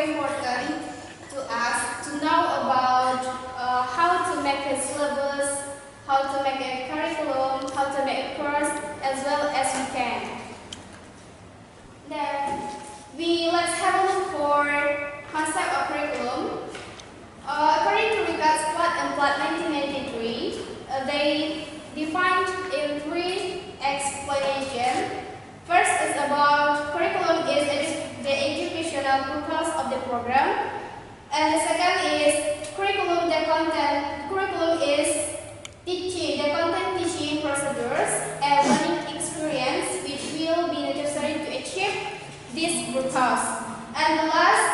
very important to us to know about how to make a syllabus, how to make a curriculum, how to make a course as well as we can. Then let's have a look for concept of curriculum. According to Rickard's Platt and Platt 1993, they defined in three explanations. First is about curriculum is the educational purpose of the program, and the second is curriculum. The content curriculum is teaching the content, teaching procedures, and learning experience which will be necessary to achieve this purpose. And the last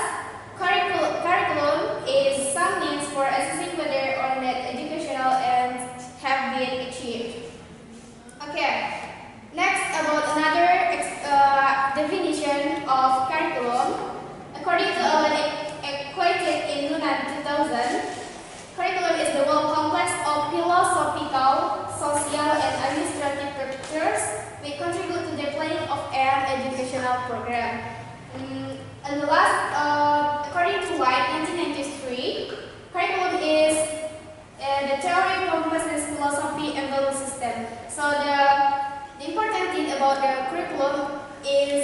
curriculum is some means for assessing whether or not educational ends have been achieved. Okay. Next, about another definition of curriculum. According to Alan Equated in Luna 2000, curriculum is the whole complex of philosophical, social, and administrative structures which contribute to the planning of an educational program. And the last, according to White 1993, curriculum is the theory, purposes, philosophy, and value system. So the important thing about the curriculum is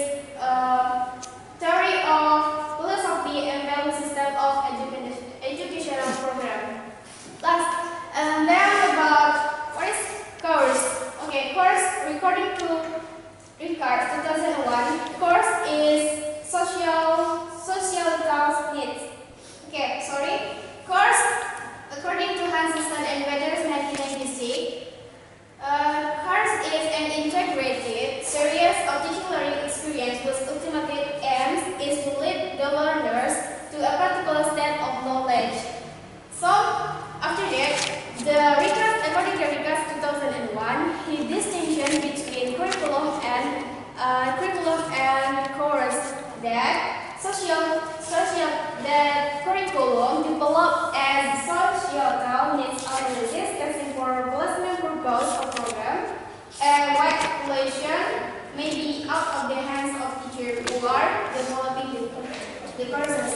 theory of philosophy and value system of educational program. Last, and then about what is course? Okay, course according to Rickard 2001, course is societal needs. Okay, sorry. Course according to Hansen and Weathers 1996. Course is an integrated series of teaching learning experience whose ultimate aim is to lead the learners to a particular state of knowledge. So, after that, according to Rickard 2001, he distinction between curriculum and course. That that curriculum developed as societal needs analysis testing for placement purpose of program, and wide population may be out of the hands of teachers who are developing the courses.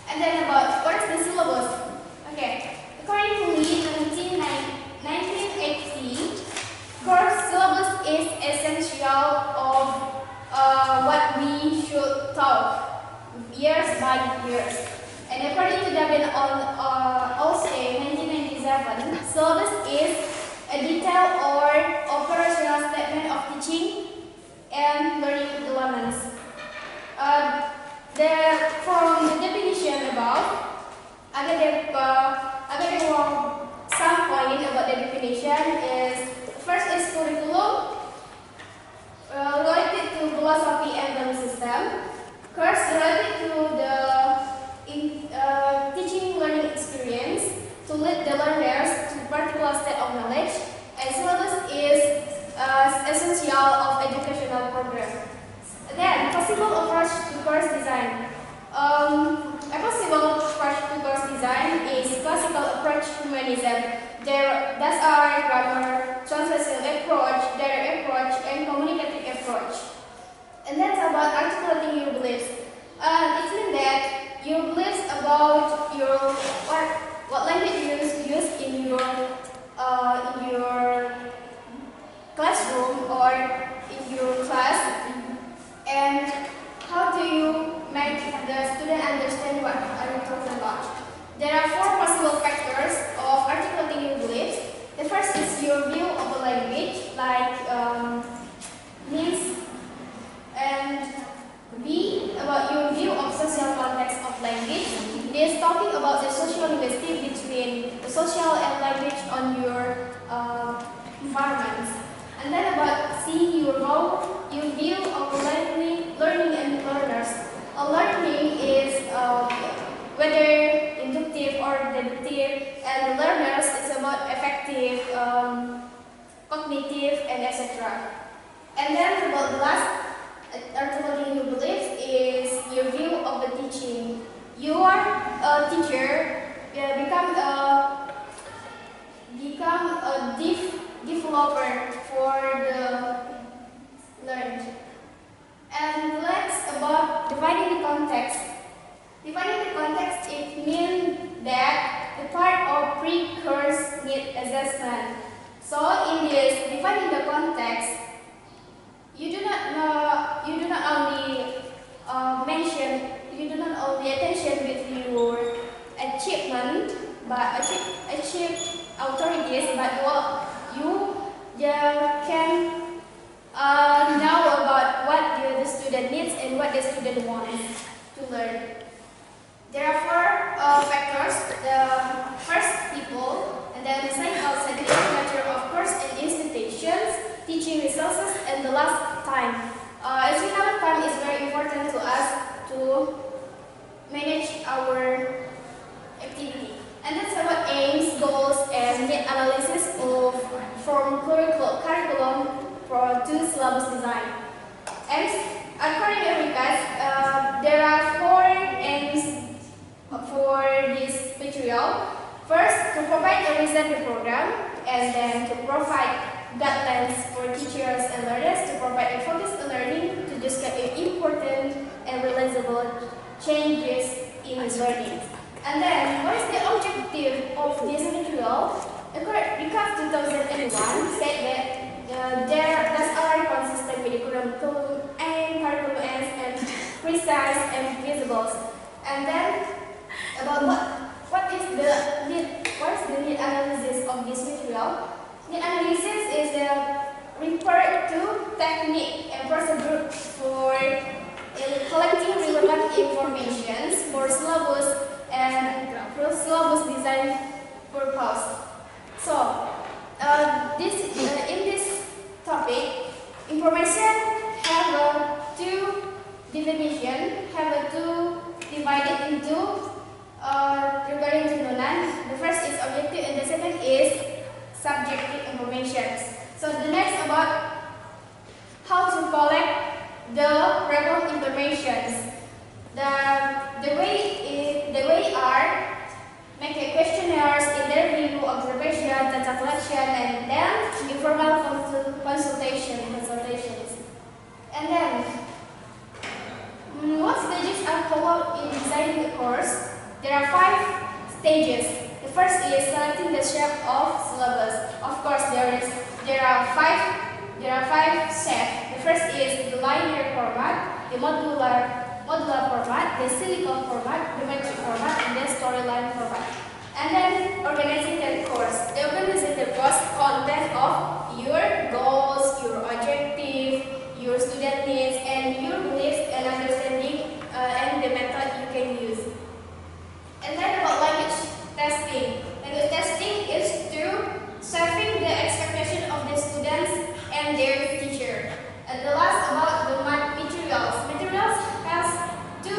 And then about what is the syllabus? Okay, according to Lee, 1980, course syllabus is essential of what we should taught years by years. And according to David also 1997, syllabus is a detailed or operational statement of teaching and learning elements. From the definition above, I got some point about the definition is first is curriculum related to philosophy and value system. Course related to the teaching learning experience to lead the learners to particular state of knowledge, and syllabus is essential of educational program. Then possible approach to course design. A possible approach to course design is classical approach humanism. Those are grammar, translation approach, direct approach, and communicative approach. And that's about articulating your beliefs. It means that your beliefs about your what language you use in your classroom or in your class, and how do you make the student understand what are you talking about. There are four possible factors of articulating your beliefs. The first is your view of a language, like means, and B, about your view of social context of language. It is talking about the social linguistic between the social and language on your environment. And then about C, your view of learning and learners. Learning is whether inductive or deductive, and learners is about effective, cognitive, and etc. And then about the last articulating your beliefs is your view of the teaching. You are a teacher, become a developer for the learned. And let's about dividing the context. Dividing student needs and what the student wants to learn. There are four factors. The first, people, and then the second, outside the infrastructure of course and institutions, teaching resources, and the last, time. As we know, time is very important to us to manage our activity. And that's about aims, goals, and meta-analysis from curriculum to syllabus design. And according to Eureka's, there are four aims for this material. First, to provide a reason program, and then to provide guidelines for teachers and learners, to provide a focused learning, to describe important and realizable changes in learning. And then, what is the objective of this material? Recap 2001 said that that's already consistent with the curriculum and curriculum aims and precise and visible. And then, about what is the need analysis of this material? Need analysis is refer to technique and procedure for collecting relevant information for syllabus and syllabus design purpose. So, in this topic, information have two definition, have two divided into regarding to Nunan. The first is objective and the second is subjective information. So the next about how to collect the relevant information. The way are make a questionnaires, interview, observation, data collection, and then informal consultations. And then what stages are followed in designing the course? There are 5 stages. The first is selecting the shape of syllabus. Of course, there are five steps. The first is the linear format, the modular format, the silicon format, the metric format, and the storyline format. And then organizing the course. The organizing the course content of your goals, your objective, your student needs, and your beliefs and understanding, and the method you can use. And then about language testing. Language testing is to serving the expectation of the students and their teacher. And the last about the materials. Materials has to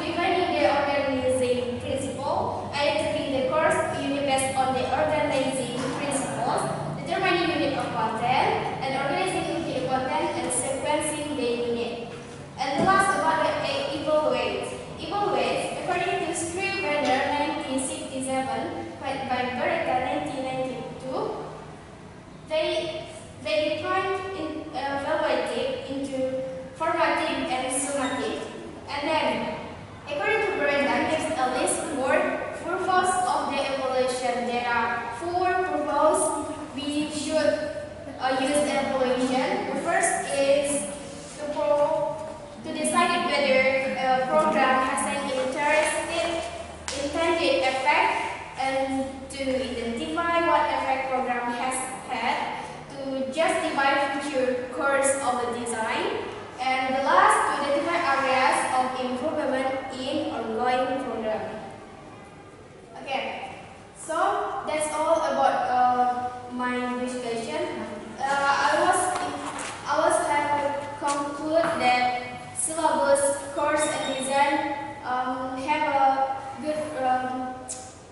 define the organizing principle, identifying the course unit based on the organizing principles, determining unit of content, and organizing the content and sequencing the unit. And the last about the evaluate. Evaluate, according to Scrivener 1967 by Beretta 1992, they define evaluative into formative and summative. And then, according to Beretta, gives a list for purpose of the evaluation. There are 4 purposes we should use the evaluation. The first is to decide whether a program has an intended effect, and to identify what effect program has had, to justify future course of the design, and the last, to identify areas of improvement in ongoing program. Okay, so that's all about my investigation. I was have conclude that syllabus, course, and design have a good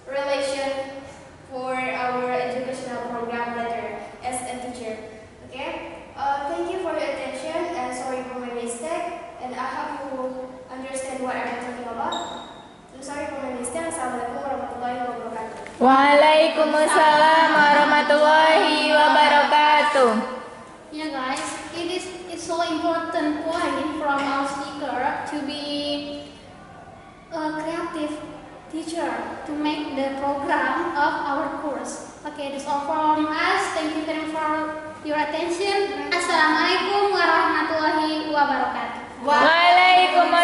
relation for our educational program later as a teacher. Okay. Thank you for your attention and sorry for my mistake. And I hope you understand what I'm talking about. I'm sorry for my mistake. Assalamualaikum warahmatullahi wabarakatuh. Waalaikumsalam warahmatullahi wabarakatuh. Yeah, guys, it's so important point from our speaker to be a creative teacher to make the program of our course. Okay, that's all from us. Thank you very much for your attention. Assalamualaikum warahmatullahi wabarakatuh. Waalaikumsalam.